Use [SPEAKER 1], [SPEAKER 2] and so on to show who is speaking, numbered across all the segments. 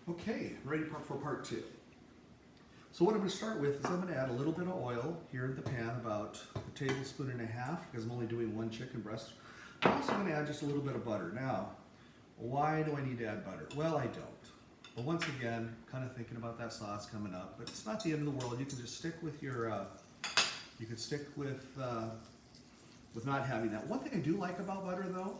[SPEAKER 1] Okay, ready for part two. So what I'm going to start with is I'm going to add a little bit of oil here in the pan, about a tablespoon and a half, because I'm only doing one chicken breast. I'm also going to add just a little bit of butter. Now, why do I need to add butter? Well, I don't. But once again, kind of thinking about that sauce coming up, but it's not the end of the world. You can just stick with your, you can stick with not having that. One thing I do like about butter though,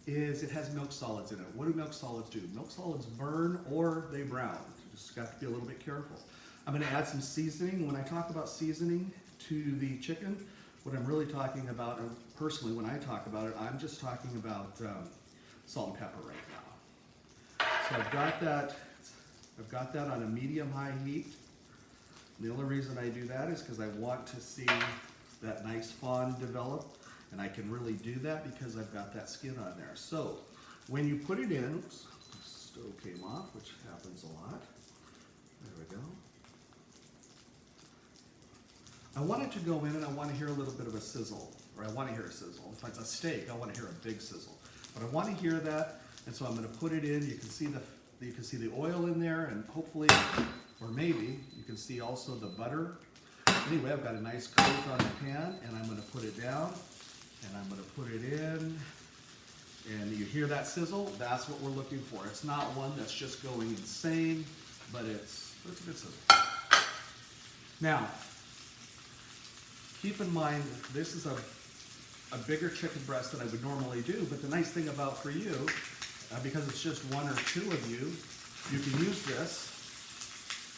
[SPEAKER 1] is it has milk solids in it. What do milk solids do? Milk solids burn or they brown. You just got to be a little bit careful. I'm going to add some seasoning. When I talk about seasoning to the chicken, what I'm really talking about, and personally when I talk about it, I'm just talking about salt and pepper right now. So I've got that on a medium-high heat. The only reason I do that is because I want to see that nice fond develop, and I can really do that because I've got that skin on there. So when you put it in, oops, the stove came off, which happens a lot. There we go. I want it to go in and I want to hear a little bit of a sizzle, or I want to hear a sizzle. If it's a steak, I want to hear a big sizzle. But I want to hear that, and so I'm going to put it in. You can see the oil in there, and hopefully, or maybe, you can see also the butter. Anyway, I've got a nice coat on the pan, and I'm going to put it down, and I'm going to put it in, and you hear that sizzle? That's what we're looking for. It's not one that's just going insane, but it's a good sizzle. Now, keep in mind, this is a bigger chicken breast than I would normally do, but the nice thing about for you, because it's just one or two of you, you can use this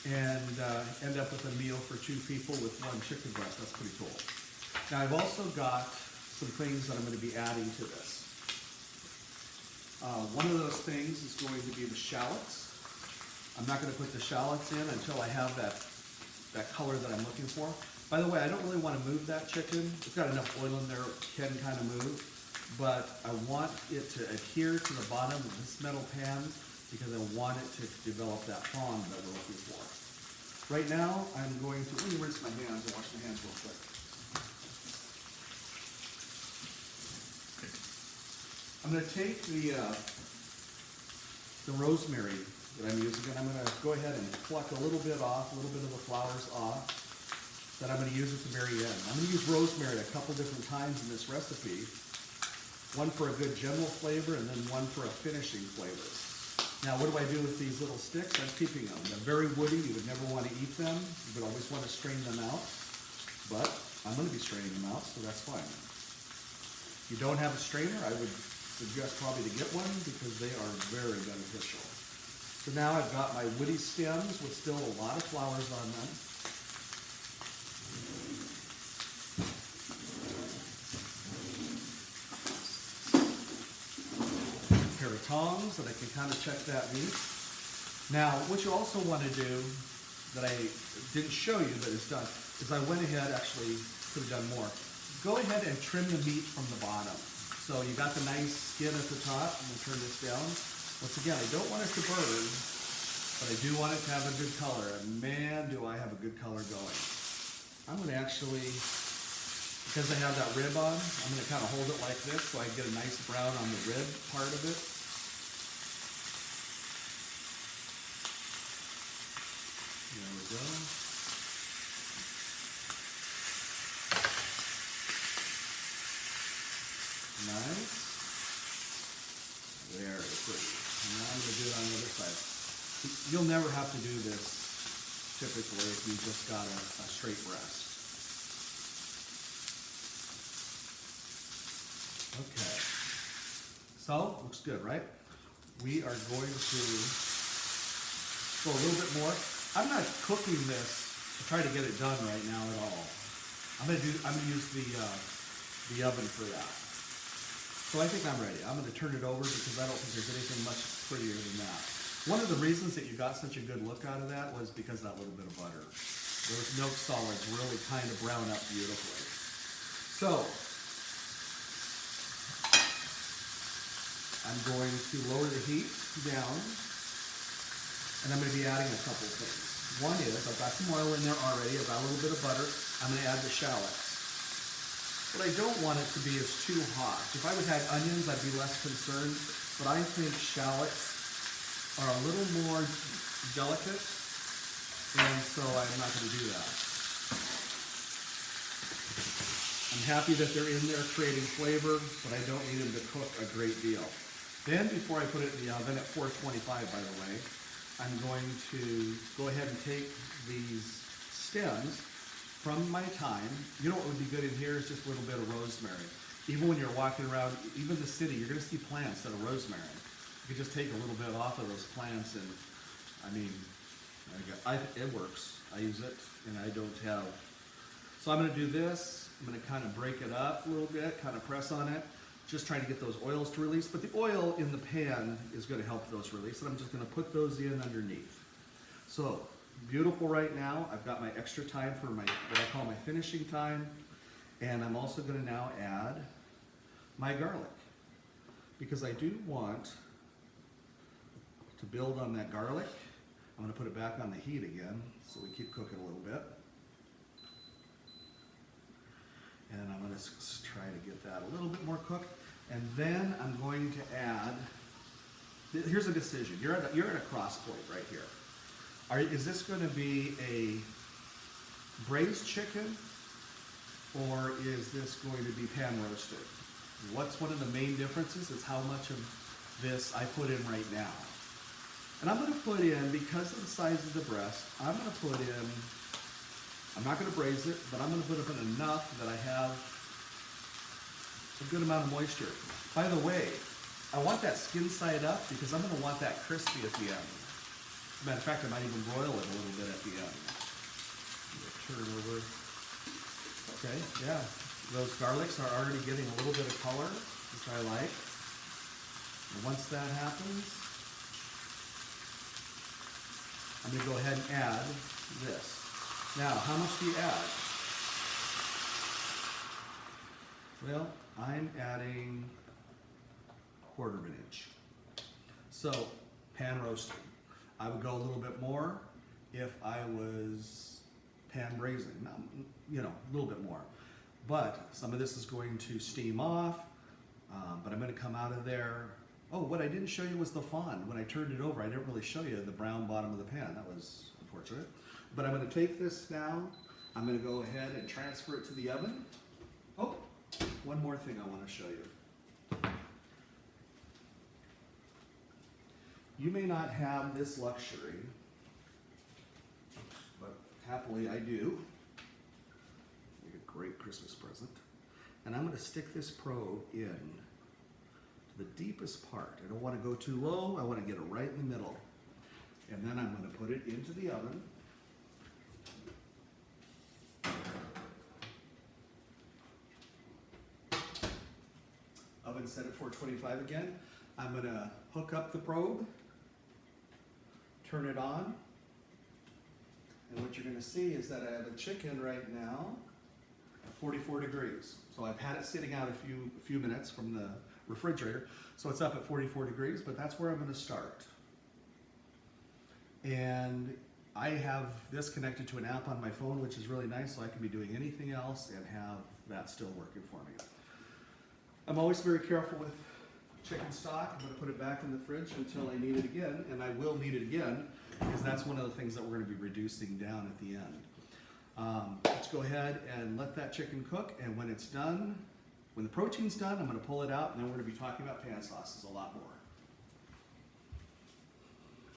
[SPEAKER 1] and end up with a meal for two people with one chicken breast. That's pretty cool. Now I've also got some things that I'm going to be adding to this. One of those things is going to be the shallots. I'm not going to put the shallots in until I have that color that I'm looking for. By the way, I don't really want to move that chicken. It's got enough oil in there, it can kind of move. But I want it to adhere to the bottom of this metal pan because I want it to develop that fond that we're looking for. Right now, I'm going to, let me rinse my hands and wash my hands real quick. I'm going to take the rosemary that I'm using, and I'm going to go ahead and pluck a little bit off, a little bit of the flowers off, that I'm going to use at the very end. I'm going to use rosemary a couple different times in this recipe. One for a good general flavor and then one for a finishing flavor. Now what do I do with these little sticks? I'm keeping them. They're very woody. You would never want to eat them. You would always want to strain them out. But I'm going to be straining them out, so that's fine. If you don't have a strainer, I would suggest probably to get one because they are very beneficial. So now I've got my woody stems with still a lot of flowers on them. Tongs that I can kind of check that meat. Now, what you also want to do that I didn't show you but is done is I went ahead, actually could have done more. Go ahead and trim the meat from the bottom. So you got the nice skin at the top. I'm going to turn this down. Once again, I don't want it to burn, but I do want it to have a good color. And man, do I have a good color going. I'm going to actually, because I have that rib on, I'm going to kind of hold it like this so I get a nice brown on the rib part of it. There we go. Nice. Very pretty. Now I'm going to do it on the other side. You'll never have to do this typically if you just got a straight breast. Okay. So, looks good, right? We are going to go a little bit more. I'm not cooking this to try to get it done right now at all. I'm gonna use the oven for that. So I think I'm ready. I'm gonna turn it over because I don't think there's anything much prettier than that. One of the reasons that you got such a good look out of that was because of that little bit of butter. Those milk solids really kind of brown up beautifully. So I'm going to lower the heat down. And I'm going to be adding a couple things. One is, I've got some oil in there already, I've got a little bit of butter. I'm going to add the shallots. What I don't want it to be is too hot. If I would have onions, I'd be less concerned, but I think shallots are a little more delicate, and so I'm not going to do that. I'm happy that they're in there creating flavor, but I don't need them to cook a great deal. Then before I put it in the oven at 425, by the way, I'm going to go ahead and take these stems from my thyme. You know what would be good in here is just a little bit of rosemary. Even when you're walking around, even the city, you're going to see plants that are rosemary. You can just take a little bit off of those plants, and I mean, it works. I use it, and I don't have. So I'm going to do this. I'm going to kind of break it up a little bit, kind of press on it, just trying to get those oils to release. But the oil in the pan is going to help those release, and I'm just going to put those in underneath. So beautiful right now. I've got my extra thyme for my what I call my finishing thyme, and I'm also going to now add my garlic, because I do want to build on that garlic. I'm going to put it back on the heat again, so we keep cooking a little bit. And I'm going to try to get that a little bit more cooked. And then I'm going to add, here's a decision. You're at a cross point right here. Is this going to be a braised chicken, or is this going to be pan roasted? What's one of the main differences is how much of this I put in right now. And I'm going to put in, because of the size of the breast, I'm going to put in, I'm not going to braise it, but I'm going to put in enough that I have a good amount of moisture. By the way, I want that skin side up because I'm going to want that crispy at the end. As a matter of fact, I might even broil it a little bit at the end. Turn it over. Okay, yeah. Those garlics are already getting a little bit of color, which I like. And once that happens, I'm going to go ahead and add this. Now, how much do you add? Well, I'm adding 1/4 of an inch. So, pan roasting. I would go a little bit more if I was pan braising. You know, a little bit more. But some of this is going to steam off, but I'm going to come out of there. Oh, what I didn't show you was the fond. When I turned it over, I didn't really show you the brown bottom of the pan. That was unfortunate. But I'm going to take this now. I'm going to go ahead and transfer it to the oven. Oh, one more thing I want to show you. You may not have this luxury, but happily I do. Make a great Christmas present. And I'm going to stick this probe in to the deepest part. I don't want to go too low. I want to get it right in the middle. And then I'm going to put it into the oven. Oven set at 425 again. I'm going to hook up the probe, turn it on, and what you're going to see is that I have a chicken right now at 44 degrees. So I've had it sitting out a few minutes from the refrigerator, so it's up at 44 degrees, but that's where I'm going to start. And I have this connected to an app on my phone, which is really nice, so I can be doing anything else and have that still working for me. I'm always very careful with chicken stock. I'm going to put it back in the fridge until I need it again, and I will need it again because that's one of the things that we're going to be reducing down at the end. Let's go ahead and let that chicken cook, and when it's done, when the protein's done, I'm going to pull it out, and then we're going to be talking about pan sauces a lot more.